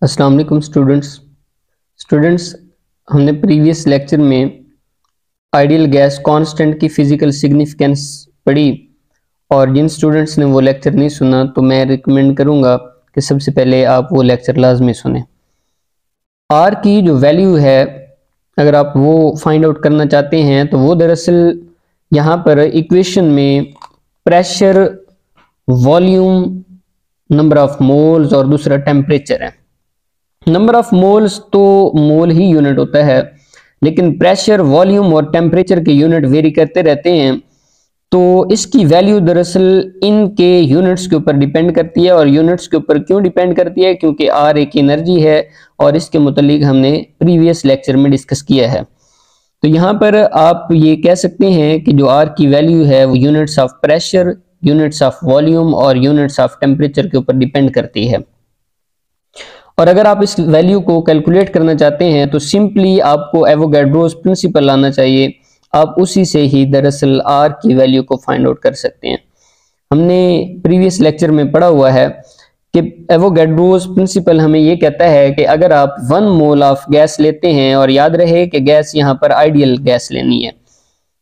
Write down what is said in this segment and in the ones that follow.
अस्सलाम वालेकुम स्टूडेंट्स हमने प्रीवियस लेक्चर में आइडियल गैस कांस्टेंट की फिजिकल सिग्निफिकेंस पढ़ी और जिन स्टूडेंट्स ने वो लेक्चर नहीं सुना तो मैं रिकमेंड करूंगा कि सबसे पहले आप वो लेक्चर लाजमी सुने। आर की जो वैल्यू है अगर आप वो फाइंड आउट करना चाहते हैं तो वो दरअसल यहाँ पर इक्वेशन में pressure, volume, number of moles और दूसरा टेम्परेचर है। नंबर ऑफ मोल्स तो मोल ही यूनिट होता है, लेकिन प्रेशर, वॉल्यूम और टेम्परेचर के यूनिट वेरी करते रहते हैं, तो इसकी वैल्यू दरअसल इनके यूनिट्स के ऊपर डिपेंड करती है। और यूनिट्स के ऊपर क्यों डिपेंड करती है? क्योंकि आर एक एनर्जी है और इसके मुतालिक हमने प्रीवियस लेक्चर में डिस्कस किया है। तो यहाँ पर आप ये कह सकते हैं कि जो आर की वैल्यू है वो units of pressure, units of volume और यूनिट्स ऑफ टेम्परेचर के ऊपर डिपेंड करती है। और अगर आप इस वैल्यू को कैलकुलेट करना चाहते हैं तो सिंपली आपको एवोगैड्रोस प्रिंसिपल लाना चाहिए। आप उसी से ही दरअसल आर की वैल्यू को फाइंड आउट कर सकते हैं। हमने प्रीवियस लेक्चर में पढ़ा हुआ है कि एवोगैड्रोस प्रिंसिपल हमें ये कहता है कि अगर आप 1 मोल ऑफ गैस लेते हैं, और याद रहे कि गैस यहाँ पर आइडियल गैस लेनी है,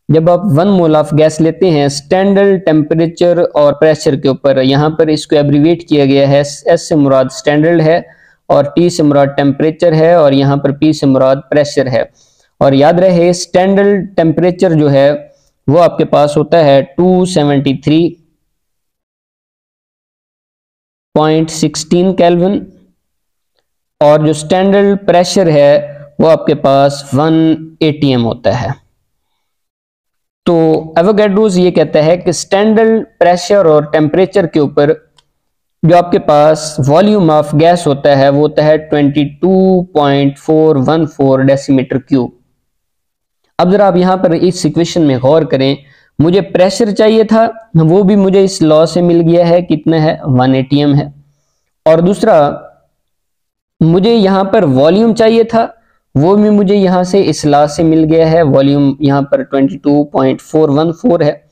जब आप 1 मोल ऑफ गैस लेते हैं स्टैंडर्ड टेम्परेचर और प्रेशर के ऊपर, यहाँ पर इसको एब्रीवेट किया गया है, एस से मुराद स्टैंडर्ड है और टी से मुराद टेम्परेचर है और यहाँ पर पी से मुराद प्रेशर है। और याद रहे स्टैंडर्ड टेम्परेचर जो है वो आपके पास होता है 273.16 केल्विन और जो स्टैंडर्ड प्रेशर है वो आपके पास 1 atm होता है। तो एवोगैड्रोस ये कहता है कि स्टैंडर्ड प्रेशर और टेम्परेचर के ऊपर जो आपके पास वॉल्यूम ऑफ गैस होता है वो होता है 22.414 डेसीमीटर क्यूब। अब जरा आप यहाँ पर इस इक्वेशन में गौर करें, मुझे प्रेशर चाहिए था, वो भी मुझे इस लॉ से मिल गया है, कितना है 1 atm है। और दूसरा मुझे यहाँ पर वॉल्यूम चाहिए था, वो भी मुझे यहाँ से इस लॉ से मिल गया है, वॉल्यूम यहाँ पर 22.414 है।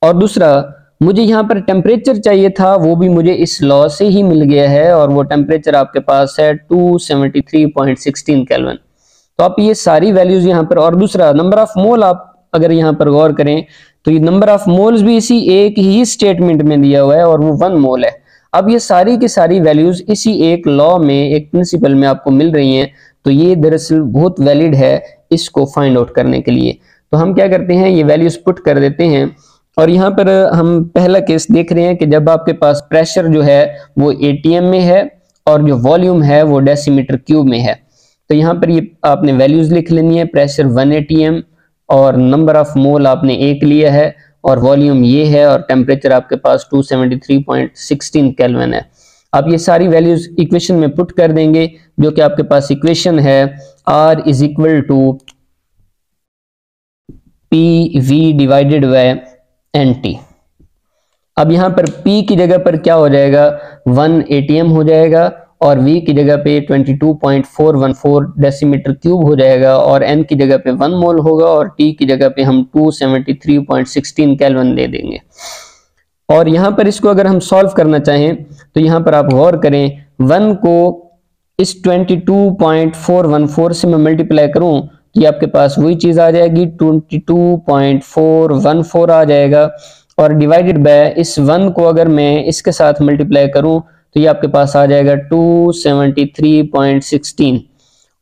और दूसरा मुझे यहाँ पर टेम्परेचर चाहिए था, वो भी मुझे इस लॉ से ही मिल गया है और वो टेम्परेचर आपके पास है 273.16 केल्विन। तो आप ये सारी वैल्यूज यहाँ पर, और दूसरा नंबर ऑफ मोल आप अगर यहाँ पर गौर करें तो ये नंबर ऑफ मोल्स भी इसी एक ही स्टेटमेंट में दिया हुआ है और वो 1 मोल है। अब ये सारी की सारी वैल्यूज इसी एक लॉ में, एक प्रिंसिपल में आपको मिल रही हैं, तो ये दरअसल बहुत वैलिड है इसको फाइंड आउट करने के लिए। तो हम क्या करते हैं, ये वैल्यूज पुट कर देते हैं। और यहाँ पर हम पहला केस देख रहे हैं कि जब आपके पास प्रेशर जो है वो atm में है और जो वॉल्यूम है वो डेसीमीटर क्यूब में है। तो यहाँ पर ये आपने वैल्यूज लिख लेनी है, प्रेशर 1 atm और नंबर ऑफ मोल आपने 1 लिया है और वॉल्यूम ये है और टेम्परेचर आपके पास 273.16 केल्विन है। आप ये सारी वैल्यूज इक्वेशन में पुट कर देंगे, जो कि आपके पास इक्वेशन है R is equal to PV divided by NT। अब यहाँ पर P की जगह पर क्या हो जाएगा, 1 atm हो जाएगा और V की जगह पे 22.414 डेसीमीटर क्यूब हो जाएगा और N की जगह पे 1 मोल होगा और T की जगह पे हम 273.16 केल्विन दे देंगे। और यहाँ पर इसको अगर हम सॉल्व करना चाहें तो यहाँ पर आप गौर करें, 1 को इस 22.414 से मैं मल्टीप्लाई करूं तो ये आपके पास वही चीज आ जाएगी, 22.414 आ जाएगा। और डिवाइडेड बाय इस 1 को अगर मैं इसके साथ मल्टीप्लाई करूं तो ये आपके पास आ जाएगा 273.16।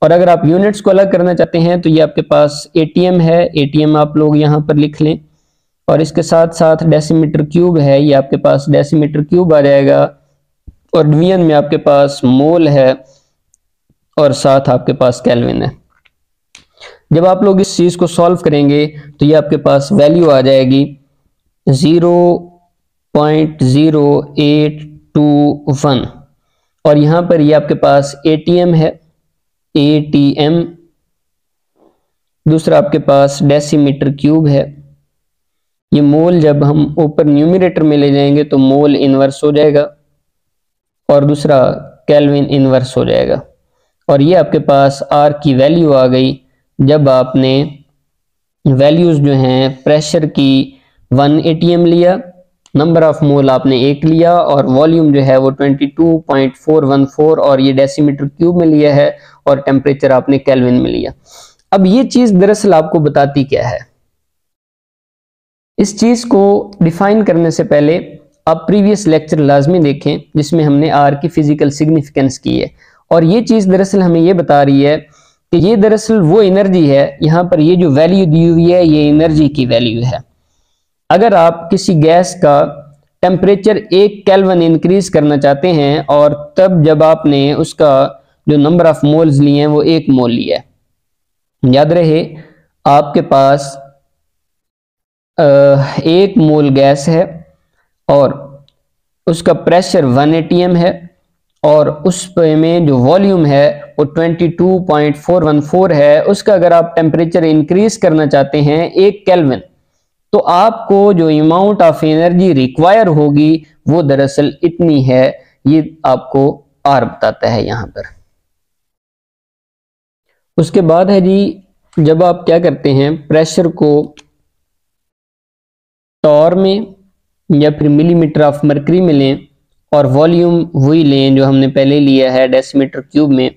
और अगर आप यूनिट्स को अलग करना चाहते हैं तो ये आपके पास atm है, atm आप लोग यहाँ पर लिख लें, और इसके साथ साथ डेसीमीटर क्यूब है, ये आपके पास डेसीमीटर क्यूब आ जाएगा, और डिवीजन में आपके पास मोल है और साथ आपके पास केल्विन है। जब आप लोग इस चीज को सॉल्व करेंगे तो ये आपके पास वैल्यू आ जाएगी 0.0821 और यहाँ पर ये आपके पास atm है, atm, दूसरा आपके पास डेसीमीटर क्यूब है। ये मोल जब हम ऊपर न्यूमरेटर में ले जाएंगे तो मोल इनवर्स हो जाएगा और दूसरा केल्विन इनवर्स हो जाएगा। और ये आपके पास R की वैल्यू आ गई जब आपने वैल्यूज जो हैं प्रेशर की 1 atm लिया, नंबर ऑफ मोल आपने 1 लिया और वॉल्यूम जो है वो 22.414 और ये डेसीमीटर क्यूब में लिया है और टेम्परेचर आपने केल्विन में लिया। अब ये चीज दरअसल आपको बताती क्या है? इस चीज को डिफाइन करने से पहले आप प्रीवियस लेक्चर लाजमी देखें जिसमें हमने आर की फिजिकल सिग्निफिकेंस की है, और ये चीज दरअसल हमें ये बता रही है कि ये दरअसल वो एनर्जी है, यहां पर ये जो वैल्यू दी हुई है ये एनर्जी की वैल्यू है। अगर आप किसी गैस का टेम्परेचर 1 केल्विन इंक्रीज करना चाहते हैं और तब जब आपने उसका जो नंबर ऑफ मोल्स लिए हैं वो 1 मोल लिया है, याद रहे आपके पास 1 मोल गैस है और उसका प्रेशर 1 atm है और उस में जो वॉल्यूम है वो 22.414 है। उसका अगर आप टेम्परेचर इंक्रीज करना चाहते हैं 1 केल्विन, तो आपको जो अमाउंट ऑफ एनर्जी रिक्वायर होगी वो दरअसल इतनी है। ये आपको आर बताता है यहां पर। उसके बाद है जी, जब आप क्या करते हैं प्रेशर को टॉर में या फिर मिलीमीटर ऑफ मरकरी में लें और वॉल्यूम वही लें जो हमने पहले लिया है डेसीमीटर क्यूब में,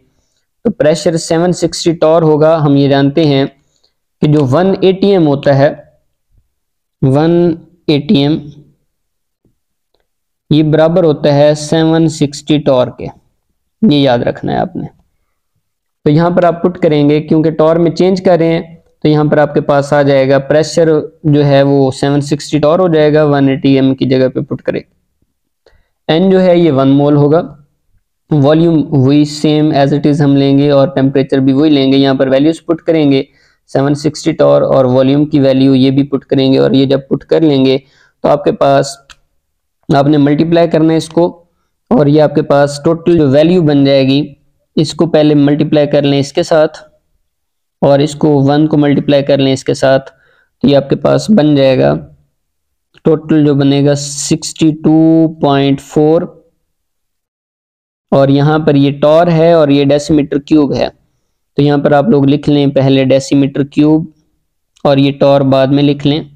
तो प्रेशर 760 टॉर होगा। हम ये जानते हैं कि जो 1 atm होता है, 1 atm ये बराबर होता है 760 टॉर के, ये याद रखना है आपने। तो यहां पर आप पुट करेंगे, क्योंकि टॉर में चेंज कर रहे हैं तो यहां पर आपके पास आ जाएगा प्रेशर जो है वो 760 टॉर हो जाएगा, 1 atm की जगह पे पुट करें। एन जो है ये 1 मोल होगा, वॉल्यूम वही सेम एज इट इज हम लेंगे और टेम्परेचर भी वही लेंगे। यहाँ पर वैल्यूज पुट करेंगे 760 टॉर और वॉल्यूम की वैल्यू ये भी पुट करेंगे, और ये जब पुट कर लेंगे तो आपके पास आपने मल्टीप्लाई करना है इसको, और ये आपके पास टोटल जो वैल्यू बन जाएगी, इसको पहले मल्टीप्लाई कर लें इसके साथ और इसको 1 को मल्टीप्लाई कर लें इसके साथ, तो ये आपके पास बन जाएगा टोटल जो बनेगा 62.4, और यहाँ पर ये टॉर है और ये डेसीमीटर क्यूब है। तो यहाँ पर आप लोग लिख लें पहले डेसीमीटर क्यूब और ये टॉर बाद में लिख लें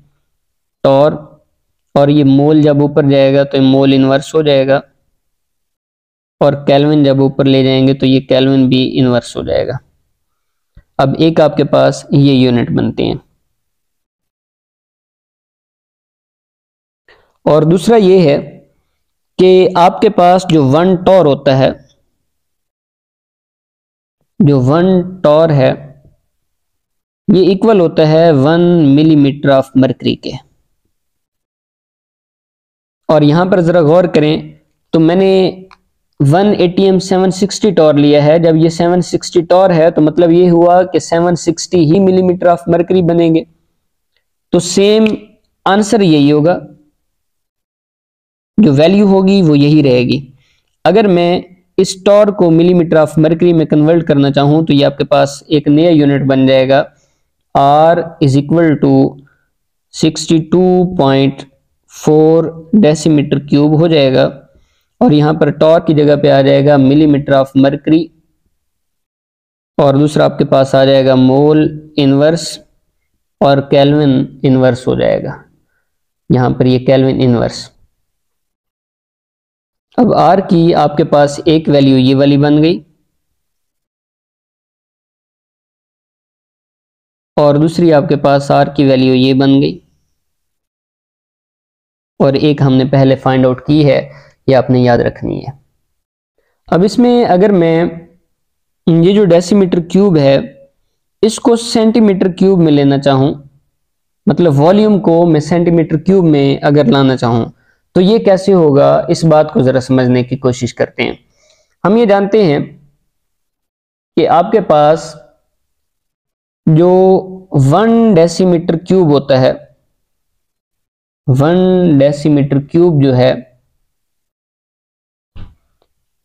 टॉर, और ये मोल जब ऊपर जाएगा तो मोल इनवर्स हो जाएगा, और केल्विन जब ऊपर ले जाएंगे तो ये केल्विन भी इनवर्स हो जाएगा। अब एक आपके पास ये यूनिट बनते हैं, और दूसरा ये है कि आपके पास जो 1 टॉर होता है, जो 1 टॉर है ये इक्वल होता है 1 मिलीमीटर ऑफ मरकरी के। और यहां पर जरा गौर करें तो मैंने 1 atm 760 टॉर लिया है। जब ये 760 टॉर है तो मतलब ये हुआ कि 760 ही मिलीमीटर ऑफ मरकरी बनेंगे, तो सेम आंसर यही होगा, जो वैल्यू होगी वो यही रहेगी। अगर मैं इस टॉर को मिलीमीटर ऑफ मरकरी में कन्वर्ट करना चाहूं तो ये आपके पास एक नया यूनिट बन जाएगा, R is equal to 62.4 decimetre cube हो जाएगा, और यहां पर टॉर की जगह पे आ जाएगा मिलीमीटर ऑफ मरकरी, और दूसरा आपके पास आ जाएगा मोल इनवर्स और केल्विन इनवर्स हो जाएगा। यहां पर ये केल्विन इनवर्स। अब R की आपके पास एक वैल्यू ये वाली बन गई और दूसरी आपके पास R की वैल्यू ये बन गई, और एक हमने पहले फाइंड आउट की है, ये आपने याद रखनी है। अब इसमें अगर मैं ये जो डेसीमीटर क्यूब है इसको सेंटीमीटर क्यूब में लेना चाहूं, मतलब वॉल्यूम को मैं सेंटीमीटर क्यूब में अगर लाना चाहूं तो ये कैसे होगा, इस बात को जरा समझने की कोशिश करते हैं। हम ये जानते हैं कि आपके पास जो 1 डेसीमीटर क्यूब होता है, 1 डेसीमीटर क्यूब जो है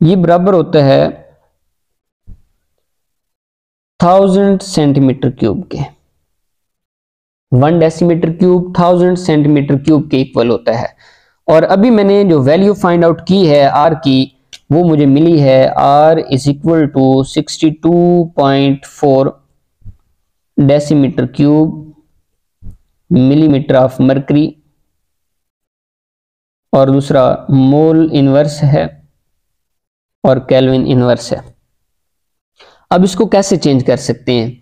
ये बराबर होता है 1000 सेंटीमीटर क्यूब के। 1 डेसीमीटर क्यूब 1000 सेंटीमीटर क्यूब के इक्वल होता है। और अभी मैंने जो वैल्यू फाइंड आउट की है R की, वो मुझे मिली है R is equal to 62.4 decimetre cube millimetre of mercury और दूसरा मोल इनवर्स है और केल्विन इनवर्स है। अब इसको कैसे चेंज कर सकते हैं,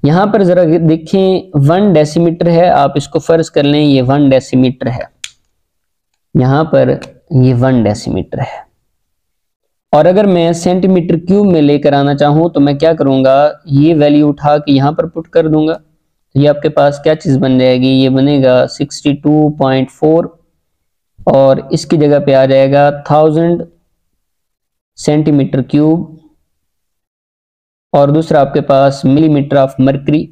यहां पर जरा देखें 1 डेसीमीटर है, आप इसको फर्ज कर लें ये 1 डेसीमीटर है, यहां पर ये 1 डेसीमीटर है। और अगर मैं सेंटीमीटर क्यूब में लेकर आना चाहूं तो मैं क्या करूंगा, ये वैल्यू उठा के यहां पर पुट कर दूंगा, तो ये आपके पास क्या चीज बन जाएगी, ये बनेगा 62.4 और इसकी जगह पे आ जाएगा 1000 सेंटीमीटर क्यूब, और दूसरा आपके पास मिलीमीटर ऑफ मरकरी,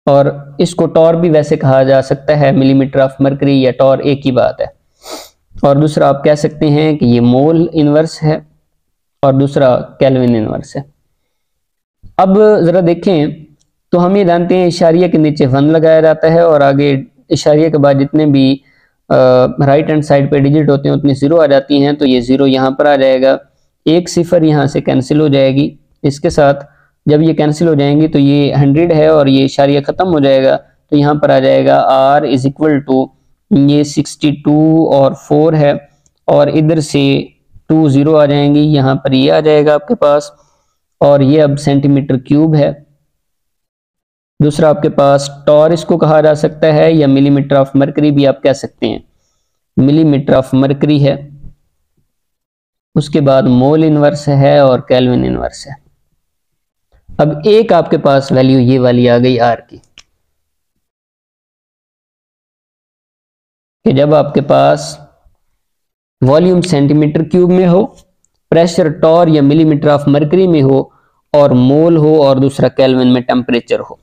और इसको टॉर भी वैसे कहा जा सकता है, मिलीमीटर ऑफ मरकरी या टॉर एक ही बात है। और दूसरा आप कह सकते हैं कि ये मोल इनवर्स है और दूसरा केल्विन इनवर्स है। अब जरा देखें तो हम ये जानते हैं इशारिया के नीचे 1 लगाया जाता है और आगे इशारिया के बाद जितने भी राइट हैंड साइड पे डिजिट होते हैं उतनी 0 आ जाती हैं, तो ये 0 यहाँ पर आ जाएगा, एक सिफर यहाँ से कैंसिल हो जाएगी, इसके साथ जब ये कैंसिल हो जाएंगी तो ये 100 है और ये इशारिया खत्म हो जाएगा, तो यहाँ पर आ जाएगा R इज इक्वल टू ये 62 और 4 है और इधर से 2 0 आ जाएंगी, यहाँ पर ये आ जाएगा आपके पास, और ये अब सेंटीमीटर क्यूब है। दूसरा आपके पास टॉर इसको कहा जा सकता है या मिलीमीटर ऑफ मरकरी भी आप कह सकते हैं, मिलीमीटर ऑफ मरकरी है, उसके बाद मोल इनवर्स है और केल्विन इनवर्स है। अब एक आपके पास वैल्यू ये वाली आ गई R की, कि जब आपके पास वॉल्यूम सेंटीमीटर क्यूब में हो, प्रेशर टॉर या मिलीमीटर ऑफ मरकरी में हो और मोल हो और दूसरा केल्विन में टेम्परेचर हो।